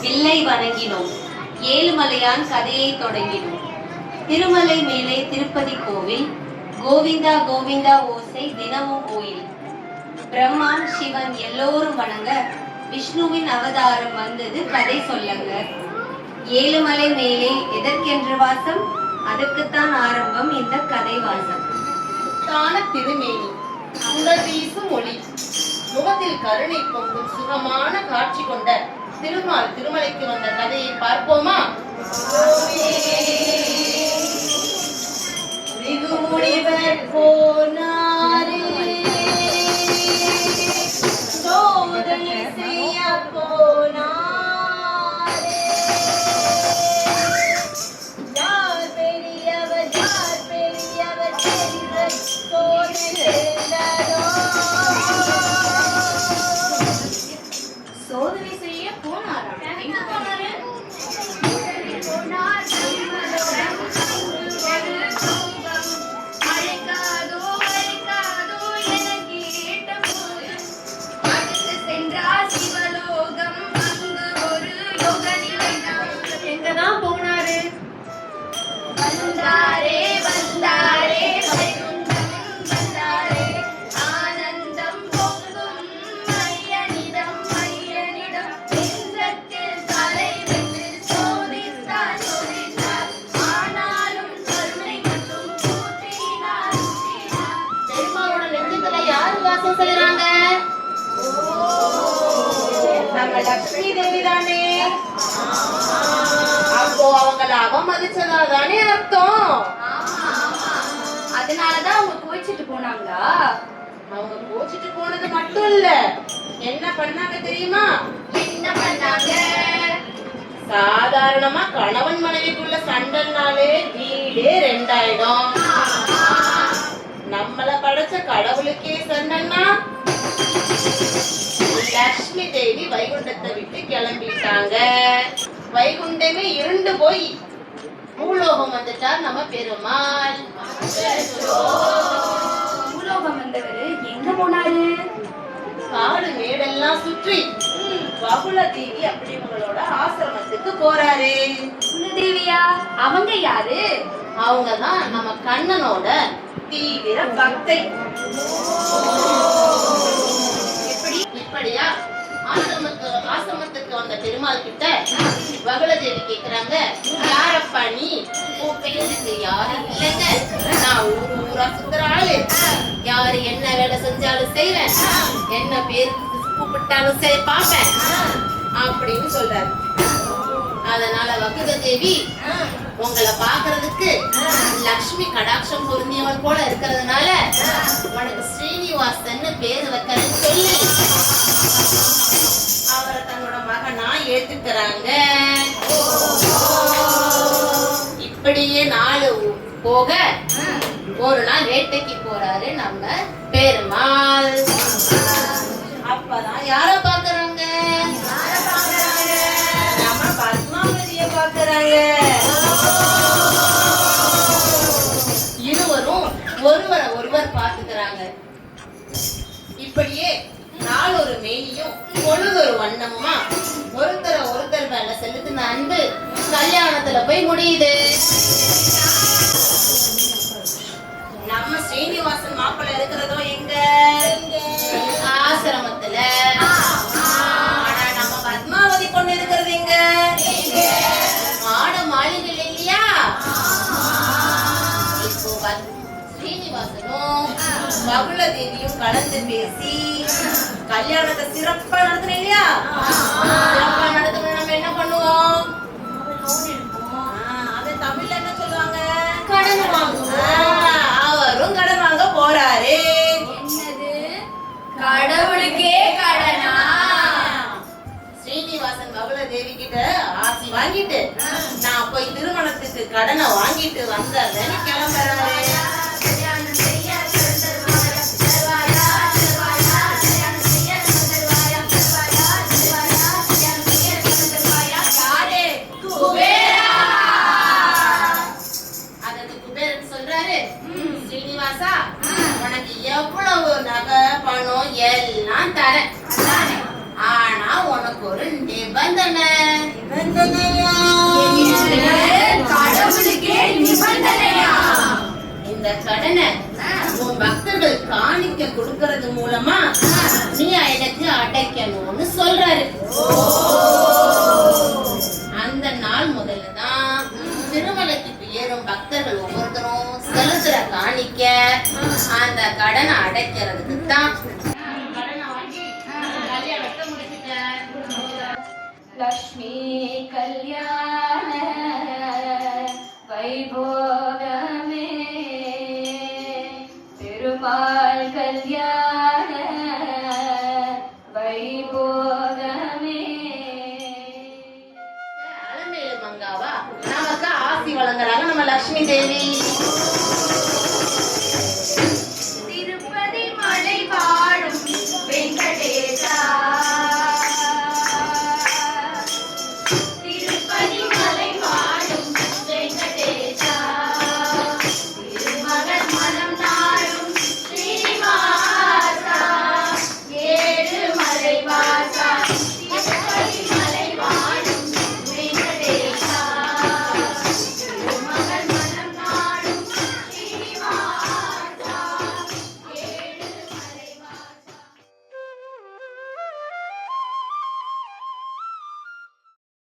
வில்லை வணங்கினோம். ஏழுமலையான் கதையை தொடங்கினோம். திருமலை மேலே திருப்பதி கோவில், கோவிந்தா கோவிந்தா ஓசை தினமும் கோயில். பிரம்மா சிவன் எல்லோரும் வணங்க விஷ்ணுவின் அவதாரம் வந்தது கதை சொல்லங்க. ஏழுமலை மேலே எதற்கென்று வாசம், அதற்குத்தான் ஆரம்பம் இந்த கதை வாசம். திருமேனி, சுடர் வீசும் ஒளி, முகத்தில் கருணை பொங்கும் சுகமான காட்சி கொண்ட திருமால் திருமலைக்கு வந்த கதையை பார்ப்போமா? முடிவர் போனாரே, சோதனை செய்ய போனாரே, யார் பெரியவர் யார் பெரியவர் என்ற சோதனை சோதனை செய்ய போனாரா? எங்க போனாரு? எங்கதான் போனாரு? வந்தாரே வந்தாரே வந்தாரே, ஆனந்தம் பொங்கும் மையனிடம் மையனிடம், நெஞ்சத்தில் தலை வைத்து சோதித்தார் சோதித்தார், ஆனாலும் கருணை மட்டும் ஊற்றினார் ஊற்றினார். பெருமாளோட நெஞ்சத்துல யாரு வாசம் செய்யறாங்க? நம்ம லட்சுமி தேவி தானே. அப்போ அவங்கள அவமதிச்சதா தானே அர்த்தம். அதனாலதான் அவங்க கோச்சிட்டு போனாங்களா? அவங்க கோச்சிட்டு போனது மட்டும் இல்ல, என்ன பண்ணாங்க தெரியுமா? என்ன பண்ணாங்க? சாதாரணமா கணவன் மனைவிக்குள்ள சண்டைனாலே வீடே ரெண்டாயிடும். நம்மள படைச்ச கடவுளுக்கே சண்டைன்னா லட்சுமி தேவி வைகுண்டத்தை விட்டு கிளம்பிட்டாங்க. வைகுண்டமே இருண்டு போய் பூலோகம் வந்துட்டார் நம்ம பெருமாள். பூலோகம் வந்தவரு எங்க போனாரு? காடு மேடெல்லாம் சுற்றி வகுள தேவி அப்படிங்களோட ஆசிரமத்துக்கு போறாரு. குலதேவியா? அவங்க யாரு? அவங்கதான் நம்ம கண்ணனோட தீவிர பக்தை. இப்படியா ஆசிரமத்துக்கு வந்த பெருமாள் கிட்ட வகுள தேவி கேக்குறாங்க, யாரப்பா நீ? உன் பேருக்கு யாரும் இல்லைங்க, நான் ஊரு ஊரா சுத்துற ஆளு, யாரு என்ன வேலை செஞ்சாலும் செய்வேன், என்ன பேருக்கு கூப்பிட்டாலும் பார்ப்பேன் அப்படின்னு சொல்றாரு. அதனால வகுள தேவி, உங்களை பாக்குறதுக்கு லட்சுமி கடாட்சம் பொருந்தியவன் போல இருக்கிறதுனால உனக்கு ஸ்ரீனிவாசன் பேரு வைக்கிறேன்னு சொல்லி அவரை தன்னோட மகனா ஏத்துக்கிறாங்க. இப்படியே நாள் போக ஒரு நாள் வேட்டைக்கு போறாரு நம்ம பெருமாள். அப்பதான் யார பாக்குறாங்க? நம்ம பத்மாவதிய பாக்குறாங்க. இருவரும் ஒருவரை ஒருவர் பார்த்துக்கிறாங்க. இப்படியே நாளொரு மேனியும் பொழுதொரு வண்ணமுமா ஒருத்தரை ஒருத்தர் மேல செலுத்தின அன்பு கல்யாணத்துல போய் முடியுது. நம்ம ஸ்ரீனிவாசன் மாப்பிள்ளை இருக்கிறதோ எங்க? ஆசிரமத்துல. ஆனா நம்ம பத்மாவதி பொண்ணு இருக்கிறது எங்க? மாட மாளிகை இல்லையா? இப்போ ஸ்ரீனிவாசனும் வகுள தேவியும் கலந்து பேசி கல்யாணத்தை சிறப்பா நடத்தணும் இல்லையா? சிறப்பா நடத்தணும். நம்ம என்ன பண்ணுவோம்? அது தமிழ்ல என்ன சொல்லுவாங்க? கடன் வாங்குவோம். அவரும் கடன் வாங்க போறாரு. என்னது? கடவுளுக்கே கடனா? ஸ்ரீனிவாசன் வகுள தேவி கிட்ட ஆசி வாங்கிட்டு நான் போய் திருமணத்துக்கு கடனை வாங்கிட்டு வந்தேன்னு கிளம்புறாரு. ஸ்ரீனிவாசா, உனக்கு எவ்வளவு நகை பணம் எல்லாம் தரேன், ஆனா உனக்கு ஒரு நிபந்தனை. கடனை உன் பக்தர்கள் காணிக்க கொடுக்கறது மூலமா நீ எனக்கு அடைக்கணும்னு சொல்றாரு. அந்த நாள் முதல்ல தான் திருமலைக்கு ஏறும் பக்தர்கள் ஒவ்வொருத்தரும் செலுத்துற காணிக்க அந்த கடனை அடைக்கிறதுக்கு தான். லக்ஷ்மி கல்யாண வைபோகமே திருமால் கல்யாண வைபோகமே. அலமேலு மங்காவா நமக்கு ஆசி வழங்குறாங்க நம்ம லட்சுமி தேவி.